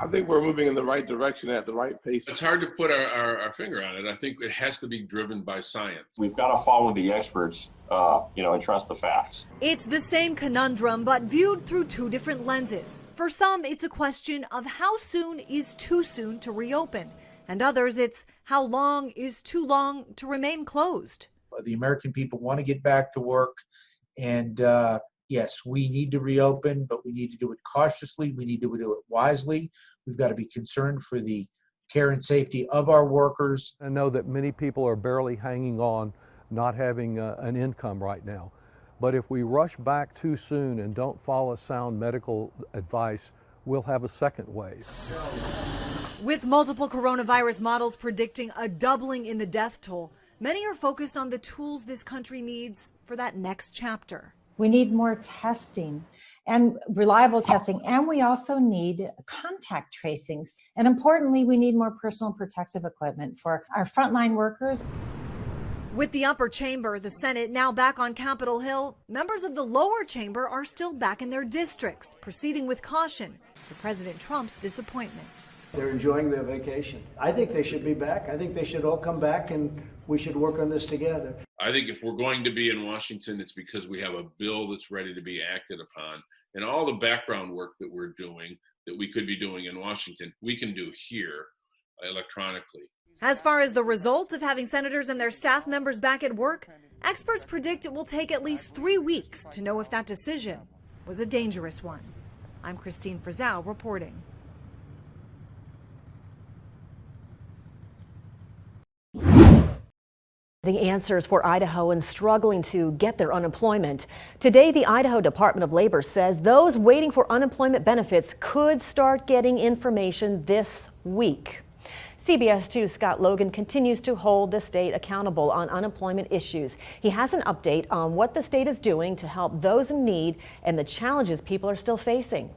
I think we're moving in the right direction at the right pace. It's hard to put our finger on it. I think it has to be driven by science. We've got to follow the experts, and trust the facts. It's the same conundrum, but viewed through two different lenses. For some, it's a question of how soon is too soon to reopen. And others, it's how long is too long to remain closed. The American people want to get back to work. And yes, we need to reopen, but we need to do it cautiously. We need to do it wisely. We've got to be concerned for the care and safety of our workers. I know that many people are barely hanging on, not having an income right now. But if we rush back too soon and don't follow sound medical advice, we'll have a second wave. With multiple coronavirus models predicting a doubling in the death toll, many are focused on the tools this country needs for that next chapter. We need more testing and reliable testing, and we also need contact tracings. And importantly, we need more personal protective equipment for our frontline workers. With the upper chamber, the Senate now back on Capitol Hill, members of the lower chamber are still back in their districts, proceeding with caution to President Trump's disappointment. They're enjoying their vacation. I think they should be back. I think they should all come back and we should work on this together. I think if we're going to be in Washington, it's because we have a bill that's ready to be acted upon. And all the background work that we're doing, that we could be doing in Washington, we can do here electronically. As far as the result of having senators and their staff members back at work, experts predict it will take at least 3 weeks to know if that decision was a dangerous one. I'm Christine Frizzell reporting. The answers for Idahoans struggling to get their unemployment. Today, the Idaho Department of Labor says those waiting for unemployment benefits could start getting information this week. CBS 2's Scott Logan continues to hold the state accountable on unemployment issues. He has an update on what the state is doing to help those in need and the challenges people are still facing.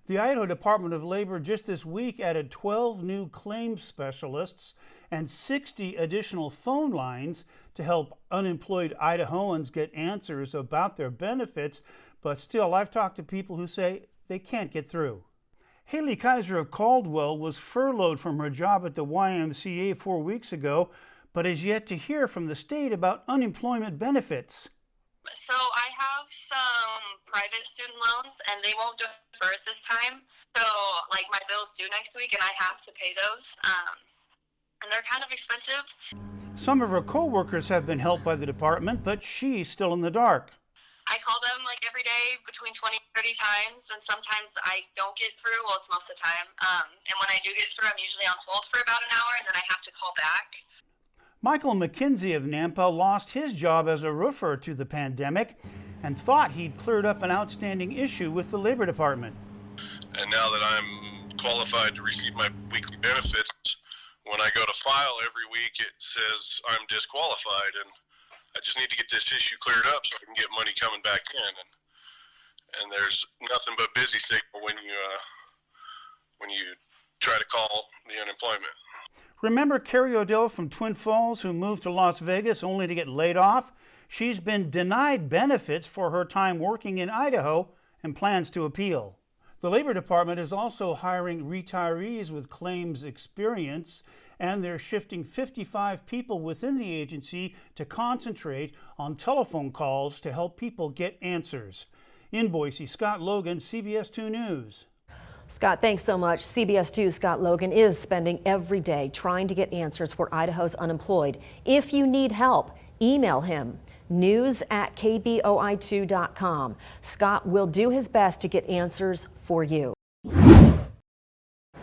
The Idaho Department of Labor just this week added 12 new claims specialists and 60 additional phone lines to help unemployed Idahoans get answers about their benefits. But still, I've talked to people who say they can't get through. Haley Kaiser of Caldwell was furloughed from her job at the YMCA 4 weeks ago, but has yet to hear from the state about unemployment benefits. So I have some private student loans and they won't defer at this time. So like my bill's due next week and I have to pay those. And they're kind of expensive. Some of her co-workers have been helped by the department, but she's still in the dark. I call them like every day between 20 and 30 times, and sometimes I don't get through. Well, it's most of the time. And when I do get through, I'm usually on hold for about an hour, and then I have to call back. Michael McKenzie of Nampa lost his job as a roofer to the pandemic and thought he'd cleared up an outstanding issue with the Labor Department. And now that I'm qualified to receive my weekly benefits, when I go to file every week, it says I'm disqualified, and I just need to get this issue cleared up so I can get money coming back in. And there's nothing but busy signal when you try to call the unemployment. Remember Carrie Odell from Twin Falls who moved to Las Vegas only to get laid off? She's been denied benefits for her time working in Idaho and plans to appeal. The Labor Department is also hiring retirees with claims experience, and they're shifting 55 people within the agency to concentrate on telephone calls to help people get answers. In Boise, Scott Logan, CBS 2 News. Scott, thanks so much. CBS 2's Scott Logan is spending every day trying to get answers for Idaho's unemployed. If you need help, email him, news@kboi2.com. Scott will do his best to get answers for you.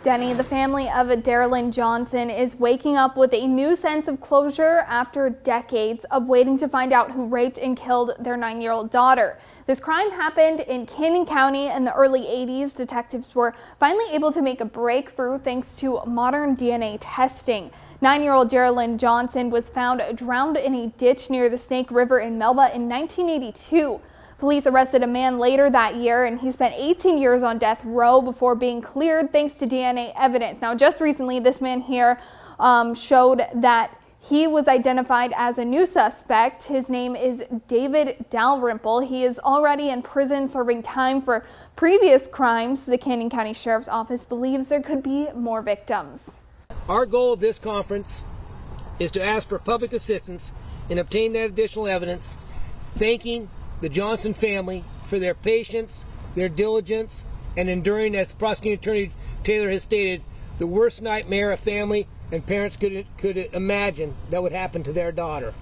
Denny, the family of Darylyn Johnson, is waking up with a new sense of closure after decades of waiting to find out who raped and killed their 9-year-old daughter. This crime happened in Canyon County in the early 80s. Detectives were finally able to make a breakthrough thanks to modern DNA testing. 9-year-old Darylyn Johnson was found drowned in a ditch near the Snake River in Melba in 1982. Police arrested a man later that year, and he spent 18 years on death row before being cleared thanks to DNA evidence. Now, just recently, this man here showed that He was identified as a new suspect. His name is David Dalrymple. He is already in prison serving time for previous crimes. The Canyon County Sheriff's Office believes there could be more victims. Our goal of this conference is to ask for public assistance in obtaining that additional evidence, thanking the Johnson family for their patience, their diligence, and enduring, as Prosecuting Attorney Taylor has stated, the worst nightmare a family and parents could imagine that would happen to their daughter.